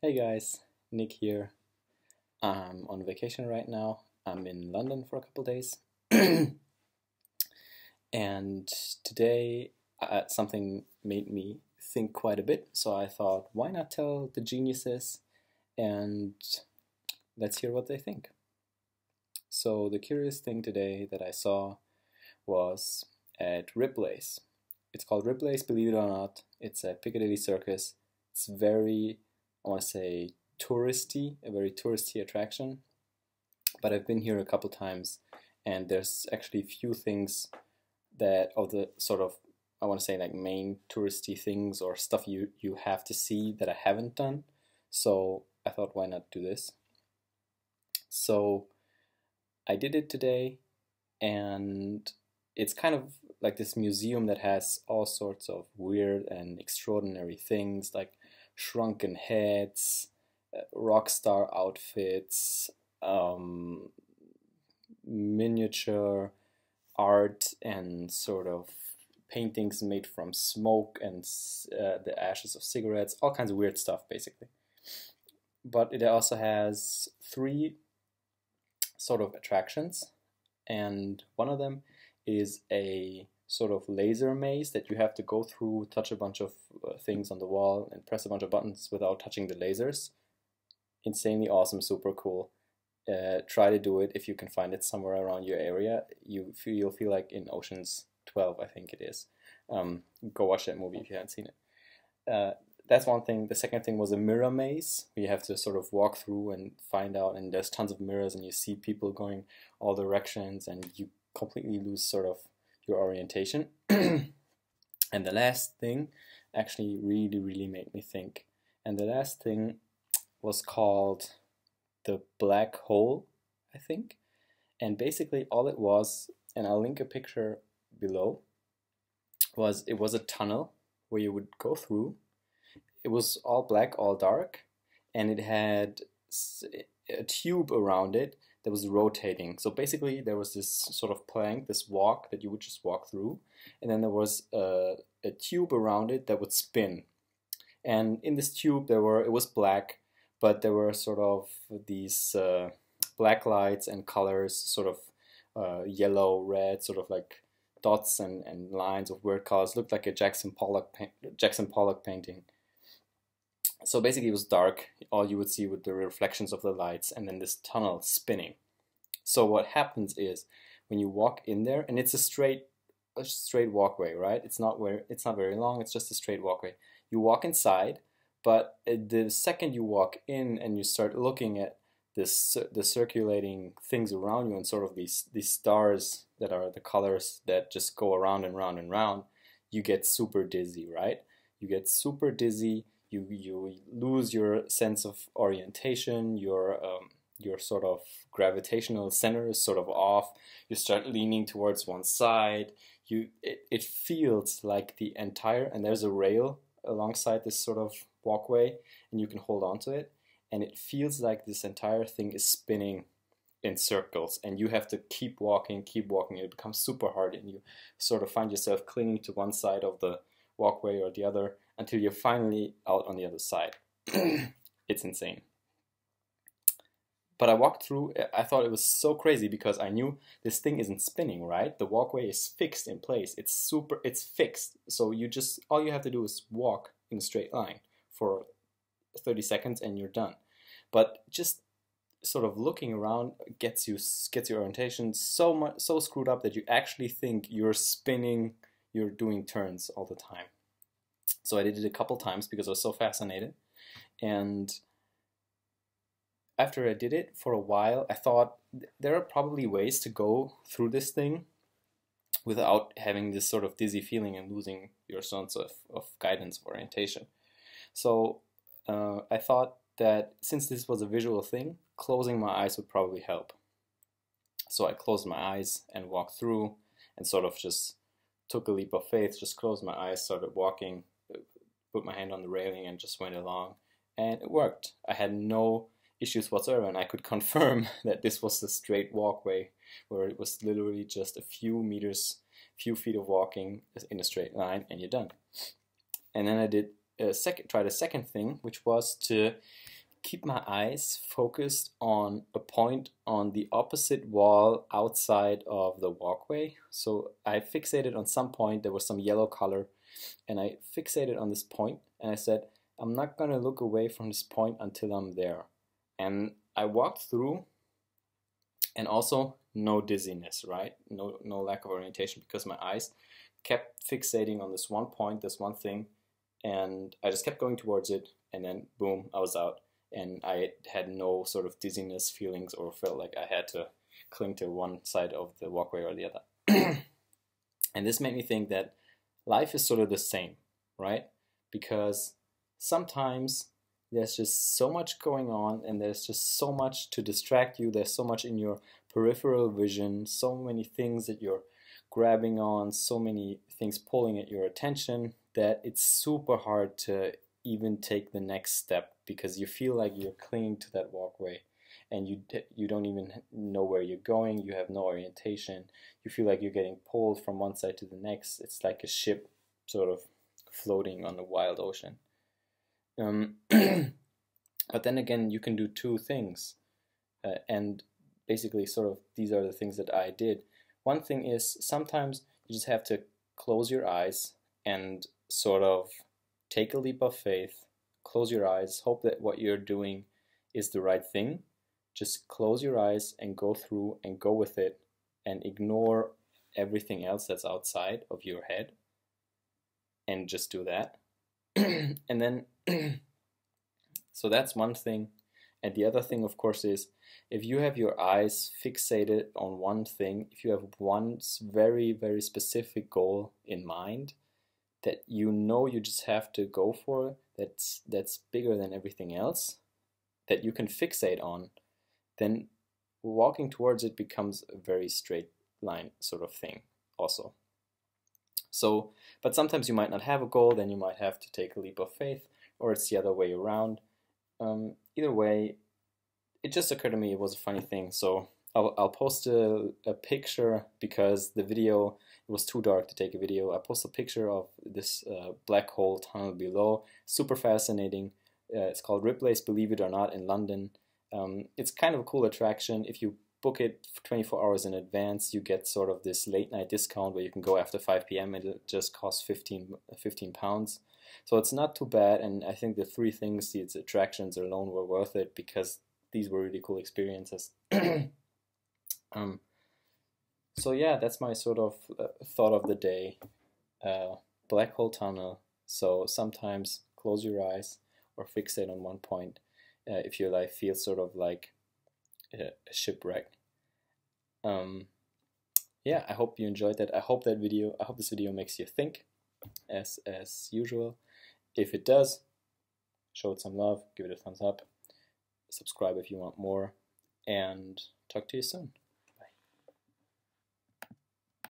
Hey guys, Nick here. I'm on vacation right now. I'm in London for a couple days. And today something made me think quite a bit, so I thought, why not tell the geniuses and let's hear what they think. So, the curious thing today that I saw was at Ripley's. It's called Ripley's, believe it or not. It's at Piccadilly Circus. It's very, I want to say, touristy, a very touristy attraction. But I've been here a couple times, and there's actually few things that of the sort of, I want to say, like main touristy things or stuff you have to see that I haven't done. So I thought, why not do this? So I did it today, and it's kind of like this museum that has all sorts of weird and extraordinary things like shrunken heads, rock star outfits, miniature art, and sort of paintings made from smoke and the ashes of cigarettes, all kinds of weird stuff basically. But it also has three sort of attractions, and one of them is a sort of laser maze that you have to go through, touch a bunch of things on the wall, and press a bunch of buttons without touching the lasers. Insanely awesome, super cool. Try to do it if you can find it somewhere around your area. You'll feel like in Ocean's 12, I think it is. Go watch that movie if you haven't seen it. That's one thing. The second thing was a mirror maze. You have to sort of walk through and find out, and there's tons of mirrors, and you see people going all directions, and you completely lose sort of your orientation. And the last thing actually really, really made me think. And the last thing was called the black hole, I think. And basically all it was, and I'll link a picture below, was it was a tunnel where you would go through. It was all black, all dark, and it had a tube around it that was rotating. So basically there was this sort of plank, this walk that you would just walk through, and then there was a tube around it that would spin. And in this tube it was black, but there were sort of these black lights and colors, sort of yellow, red, sort of like dots and lines of weird colors. Looked like a Jackson Pollock painting. So basically it was dark. All you would see with the reflections of the lights, and then this tunnel spinning. So what happens is when you walk in there, and it's a straight walkway, right? It's not very long. It's just a straight walkway. You walk inside, but the second you walk in and you start looking at the circulating things around you, and sort of these stars that are the colors that just go around and round and round, you get super dizzy, right? You get super dizzy. You lose your sense of orientation. Your sort of gravitational center is sort of off. You start leaning towards one side. It feels like the entire, and there's a rail alongside this sort of walkway, and you can hold on to it, and it feels like this entire thing is spinning in circles, and you have to keep walking. It becomes super hard, and you sort of find yourself clinging to one side of the walkway or the other until you're finally out on the other side. It's insane. But I walked through, I thought it was so crazy because I knew this thing isn't spinning, right? The walkway is fixed in place. It's fixed. So all you have to do is walk in a straight line for 30 seconds and you're done. But just sort of looking around gets your orientation so screwed up that you actually think you're spinning, you're doing turns all the time. So I did it a couple times because I was so fascinated. And after I did it for a while, I thought there are probably ways to go through this thing without having this sort of dizzy feeling and losing your sense of guidance, of orientation. So I thought that since this was a visual thing, closing my eyes would probably help. So I closed my eyes and walked through and sort of just took a leap of faith, just closed my eyes, started walking, put my hand on the railing and just went along. And it worked. I had no issues whatsoever, and I could confirm that this was the straight walkway where it was literally just a few meters, few feet of walking in a straight line and you're done. And then I tried a second thing, which was to keep my eyes focused on a point on the opposite wall outside of the walkway. So I fixated on some point, there was some yellow color, and I fixated on this point, and I said, I'm not gonna look away from this point until I'm there. And I walked through, and also no dizziness, right? No lack of orientation, because my eyes kept fixating on this one point, this one thing, and I just kept going towards it, and then boom, I was out. And I had no sort of dizziness feelings or felt like I had to cling to one side of the walkway or the other. And this made me think that life is sort of the same, right? Because sometimes there's just so much going on, and there's just so much to distract you. There's so much in your peripheral vision, so many things that you're grabbing on, so many things pulling at your attention, that it's super hard to even take the next step, because you feel like you're clinging to that walkway, and you don't even know where you're going. You have no orientation. You feel like you're getting pulled from one side to the next. It's like a ship sort of floating on the wild ocean. But then again, you can do two things, and basically sort of these are the things that I did. One thing is, sometimes you just have to close your eyes and sort of take a leap of faith, close your eyes, hope that what you're doing is the right thing. Just close your eyes and go through and go with it, and ignore everything else that's outside of your head, and just do that. And then, so that's one thing. And the other thing, of course, is if you have your eyes fixated on one thing, if you have one very, very specific goal in mind that you know you just have to go for, that's bigger than everything else, that you can fixate on, then walking towards it becomes a very straight line sort of thing also. So, but sometimes you might not have a goal, then you might have to take a leap of faith, or it's the other way around. Either way, it just occurred to me it was a funny thing, so I'll post a picture, because the video, it was too dark to take a video. I'll post a picture of this black hole tunnel below. Super fascinating. It's called Ripley's, believe it or not, in London. It's kind of a cool attraction. If you book it 24 hours in advance, you get sort of this late night discount where you can go after 5 p.m. and it just costs 15 pounds. So it's not too bad, and I think the three things, the attractions alone, were worth it, because these were really cool experiences. So yeah, that's my sort of thought of the day. Black hole tunnel. So sometimes close your eyes or fixate on one point if your life feels sort of like a shipwreck. Yeah, I hope you enjoyed that. I hope this video makes you think, as usual. If it does, show it some love, give it a thumbs up, subscribe if you want more, and talk to you soon.